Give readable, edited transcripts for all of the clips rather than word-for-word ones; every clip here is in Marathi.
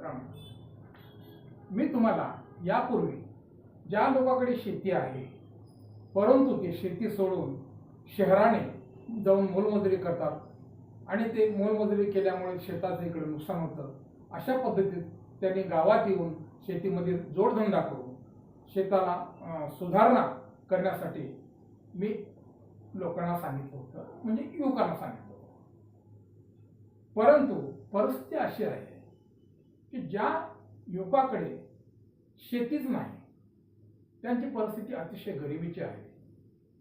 मित्रांनो, मी तुम्हाला यापूर्वी ज्या लोकांकडे शेती आहे परंतु ते शेती सोडून शहराने जाऊन मोलमजुरी करतात आणि ते मोलमजुरी केल्यामुळे शेताचं इकडे नुकसान होतं, अशा पद्धतीत त्यांनी गावात येऊन शेतीमध्ये जोडधंदा करून शेताला सुधारणा करण्यासाठी मी लोकांना सांगितलं होतं, म्हणजे युवकांना सांगितलं होतं. परंतु परिस्थिती अशी आहे की ज्या युवकाकडे शेतीच नाही, त्यांची परिस्थिती अतिशय गरिबीची आहे.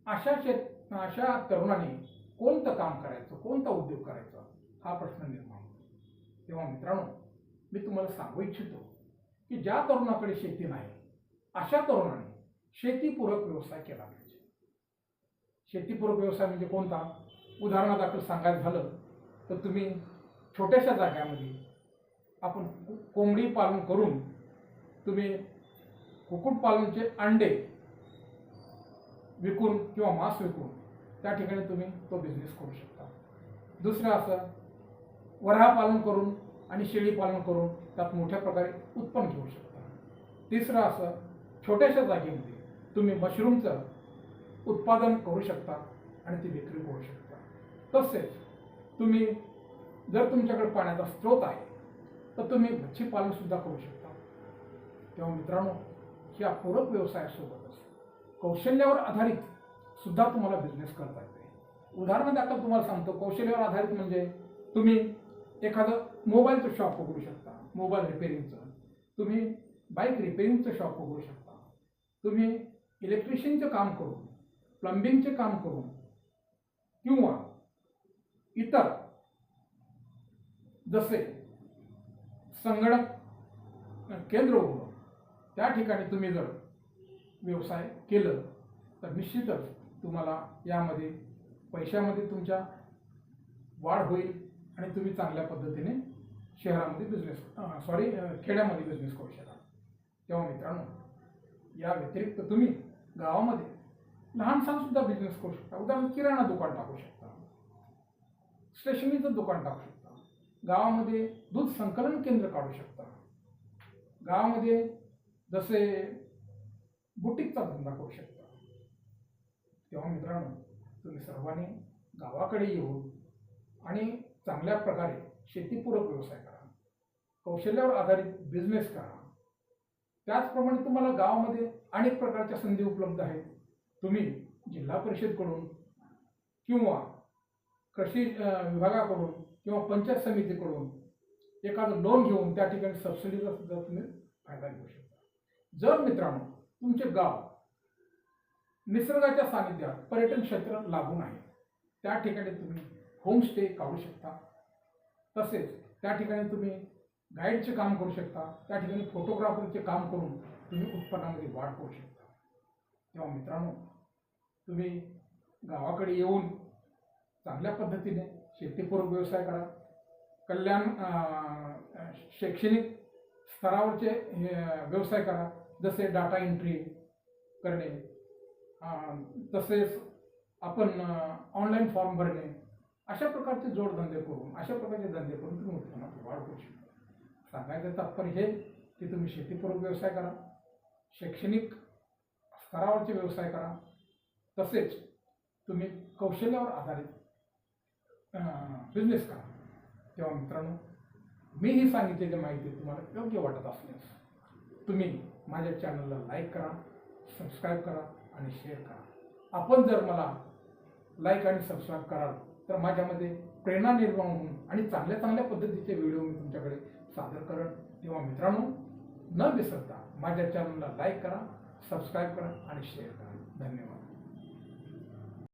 अशा तरुणांनी कोणतं काम करायचं, कोणता उद्योग करायचा, हा प्रश्न निर्माण होतो. तेव्हा मित्रांनो, मी तुम्हाला सांगू इच्छितो की ज्या तरुणाकडे शेती नाही अशा तरुणाने शेतीपूरक व्यवसाय केला पाहिजे. शेतीपूरक व्यवसाय म्हणजे कोणता? उदाहरणादाखल सांगायचं झालं तर तुम्ही छोट्याशा जाग्यामध्ये आपण कोंबडी पालन करून तुम्ही कुक्कुटपालनचे अंडे विकून किंवा मांस विकून त्या ठिकाणी तुम्ही तो बिझनेस करू शकता. दुसरं असं वऱ्हा पालन करून आणि शेळी पालन करून त्यात मोठ्या प्रकारे उत्पन्न घेऊ शकता. तिसरं असं छोट्याशा जागेमध्ये तुम्ही मशरूमचं उत्पादन करू शकता आणि ती विक्री करू शकता. तसेच तुम्ही जर तुमच्याकडे पाण्याचा स्रोत आहे तर तुम्ही मच्छी पालन सुद्धा करू शकता. तेव्हा मित्रांनो, या पूरक व्यवसायासोबतच कौशल्यावर आधारित सुद्धा तुम्हाला बिझनेस करता येते. उदाहरणादाखल तुम्हाला सांगतो, कौशल्यावर आधारित म्हणजे तुम्ही एखादं मोबाईलचं शॉप उघडू शकता, मोबाईल रिपेअरिंगचं. तुम्ही बाईक रिपेअरिंगचं शॉप उघडू शकता. तुम्ही इलेक्ट्रिशियनचं काम करून, प्लंबिंगचे काम करून किंवा इतर जसे संगणक केंद्र उघडून त्या ठिकाणी तुम्ही जर व्यवसाय केलं तर निश्चितच तुम्हाला यामध्ये पैशामध्ये तुमच्या वाढ होईल आणि तुम्ही चांगल्या पद्धतीने शहरामध्ये खेड्यामध्ये बिझनेस करू शकाल. तेव्हा मित्रांनो, या व्यतिरिक्त तुम्ही गावामध्ये लहानसा सुद्धा बिझनेस करू शकता. उदाहरण किराणा दुकान टाकू शकता, स्टेशनरीचं दुकान टाकू शकता, गावामध्ये दूध संकलन केंद्र काढू शकता, गावामध्ये जसे बुटीकचा धंदा करू शकता. तेव्हा मित्रांनो, तुम्ही सर्वांनी गावाकडे येऊन आणि चांगल्या प्रकारे शेतीपूरक व्यवसाय करा, कौशल्यावर आधारित बिझनेस करा. त्याचप्रमाणे तुम्हाला गावामध्ये अनेक प्रकारच्या संधी उपलब्ध आहेत. तुम्ही जिल्हा परिषदकडून किंवा कृषी विभागाकडून किंवा पंचायत समितीकडून एखादं लोन घेऊन त्या ठिकाणी सबसिडीचा सुद्धा तुम्ही फायदा घेऊ शकता. जर मित्रांनो तुमचे गाव निसर्गाच्या सानिध्यात पर्यटन क्षेत्र लागून आहे, त्या ठिकाणी तुम्ही होमस्टे काढू शकता. तसेच त्या ठिकाणी तुम्ही गाईडचे काम करू शकता, त्या ठिकाणी फोटोग्राफरचे काम करून तुम्ही उत्पन्नामध्ये वाढ करू शकता. तेव्हा मित्रांनो, तुम्ही गावाकडे येऊन चांगल्या पद्धतीने शेतीपूरक व्यवसाय करा. शैक्षणिक स्तरावरचे व्यवसाय करा, जसे डाटा एंट्री करणे, तसेच आपण ऑनलाईन फॉर्म भरणे, अशा प्रकारचे जोडधंदे करून, अशा प्रकारचे धंदे करून तुम्ही उत्पन्नात वाढ करू शकता. सांगायचं तात्पर्य हे की तुम्ही शेतीपूरक व्यवसाय करा, शैक्षणिक स्तरावरचे व्यवसाय करा, तसेच तुम्ही कौशल्यावर आधारित बिझनेस करा. तेव्हा मित्रांनो, मी ही सांगितलेली माहिती तुम्हाला योग्य वाटत असल्यास तुम्ही माझ्या चॅनलला लाईक करा, सबस्क्राईब करा आणि शेअर करा. आपण जर मला लाईक आणि सबस्क्राईब कराल तर माझ्यामध्ये प्रेरणा निर्माण होऊन आणि चांगल्या चांगल्या पद्धतीचे व्हिडिओ मी तुमच्याकडे सादर करेन. तेव्हा मित्रांनो, न विसरता माझ्या चॅनलला लाईक करा, सबस्क्राईब करा आणि शेअर करा. धन्यवाद.